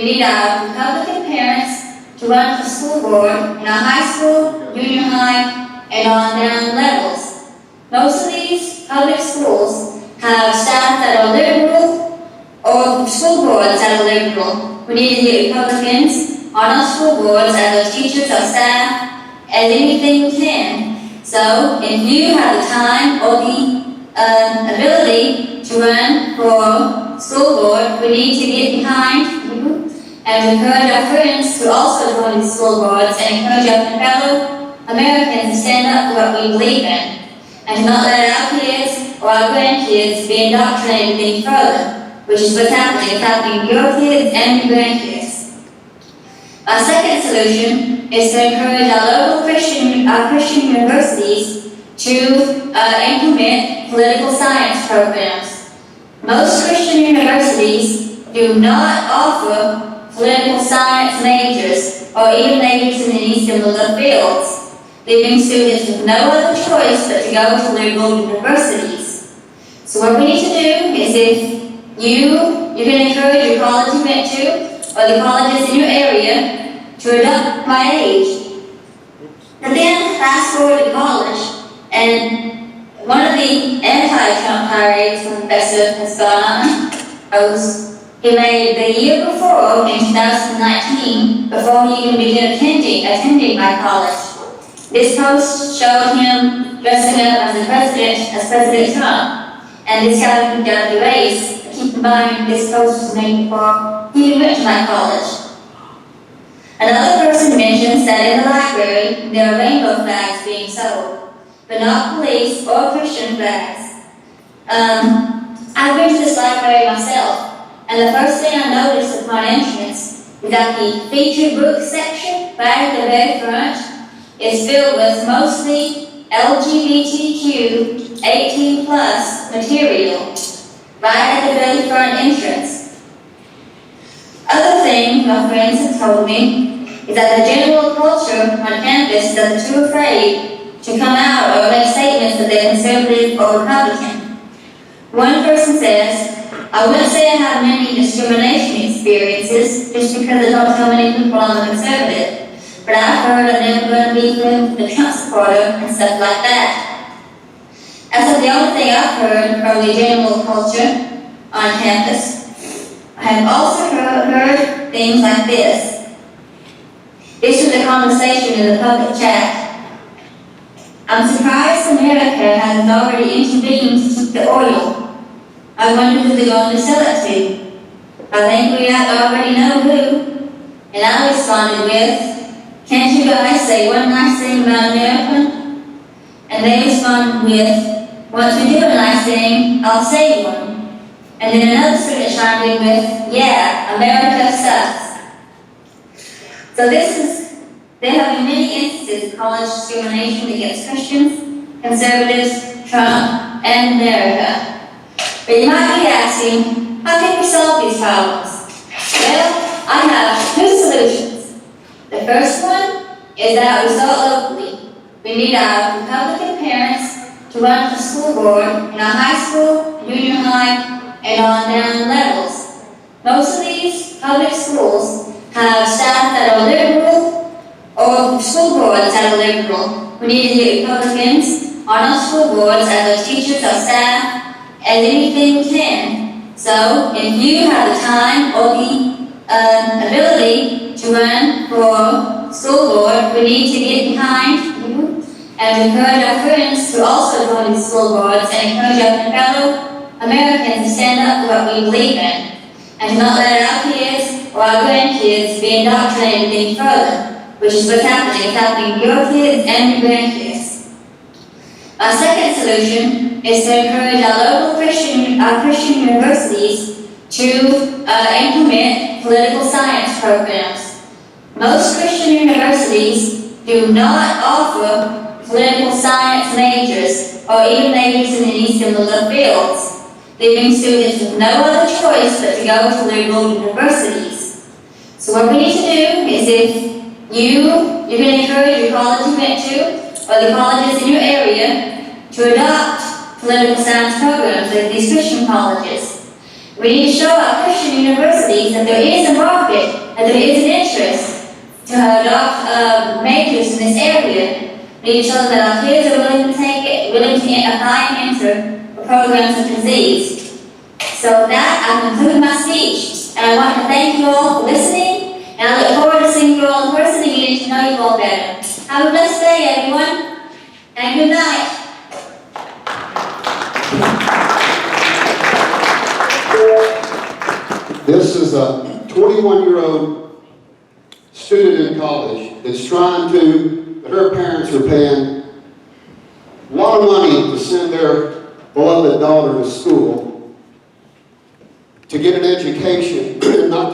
we need our Republican parents to run for school board in our high school, junior high, and on down levels. Most of these public schools have staff that are liberal or school boards that are liberal. We need to get Republicans on our school boards as our teachers, our staff, as anything we can. So if you have the time or the ability to run for school board, we need to get behind you and encourage our friends to also join these school boards and encourage our fellow Americans to stand up for what we believe in and to not let our kids or our grandkids be indoctrinated any further, which is what's happening. It's happening to your kids and your grandkids. Our second solution is to encourage our local Christian universities to implement political science programs. Most Christian universities do not offer political science majors or even majors in any similar fields, leaving students with no other choice but to go to liberal universities. So what we need to do is if you can encourage your college you went to or the colleges in your area to adopt my age. And then fast forward to college, and one of the anti-Trump tirades from Professor has gone on. He made the year before, in 2019, before he even began attending my college. This post showed him dressing up as President Trump, and this got him down the race. Keep in mind, this post was made before he even went to my college. Another person mentions that in the library there are rainbow flags being sold, but not police or Christian flags. I've been to this library myself, and the first thing I noticed upon entrance is that the featured book section right at the very front is filled with mostly LGBTQ 18 plus material right at the very front entrance. Other thing my friends have told me is that the general culture on campus is that they're too afraid to come out or make statements that they're conservative or Republican. One person says, I wouldn't say I have many discrimination experiences just because I don't tell many people I'm a conservative, but I've heard I'm never going to be friends with a Trump supporter and stuff like that. As of the only thing I've heard from the general culture on campus, I have also heard things like this. This was a conversation in the public chat. I'm surprised America hasn't already intervened to keep the oil. I wonder who they're going to sell it to. I think we already know who. And I responded with, can't you guys say one nice thing about America? And they responded with, once we do a nice thing, I'll say one. And then another student chimed in with, yeah, America sucks. So there have been many instances of college discrimination against Christians, conservatives, Trump, and America. But you might be asking, how can we solve these problems? Well, I have two solutions. The first one is that we start locally. We need our Republican parents to run for school board in our high school, junior high, and on down levels. Most of these public schools have staff that are liberal or school boards that are liberal. We need to get Republicans on our school boards as our teachers, our staff, as anything we can. So if you have the time or the ability to run for school board, we need to get behind you and encourage our friends to also join these school boards and encourage our fellow Americans to stand up for what we believe in and to not let our kids or our grandkids be indoctrinated any further, which is what's happening. It's happening to your kids and your grandkids. Our second solution is to encourage our local Christian universities to implement political science programs. Most Christian universities do not offer political science majors or even majors in any similar fields, leaving students with no other choice but to go to liberal universities. So what we need to do is if you can encourage your college you went to or the colleges in your area to adopt political science programs like these Christian colleges. We need to show our Christian universities that there is a market, that there is an interest to adopt majors in this area. We need to show that our kids are willing to take it, willing to apply and enter a program such as these. So with that, I conclude my speech, and I want to thank you all for listening, and I look forward to seeing you all in person and getting to know you all better. Have a blessed day, everyone, and good night. This is a 21-year-old student in college that's trying to, her parents are paying a lot of money to send their beloved daughter to school to get an education, not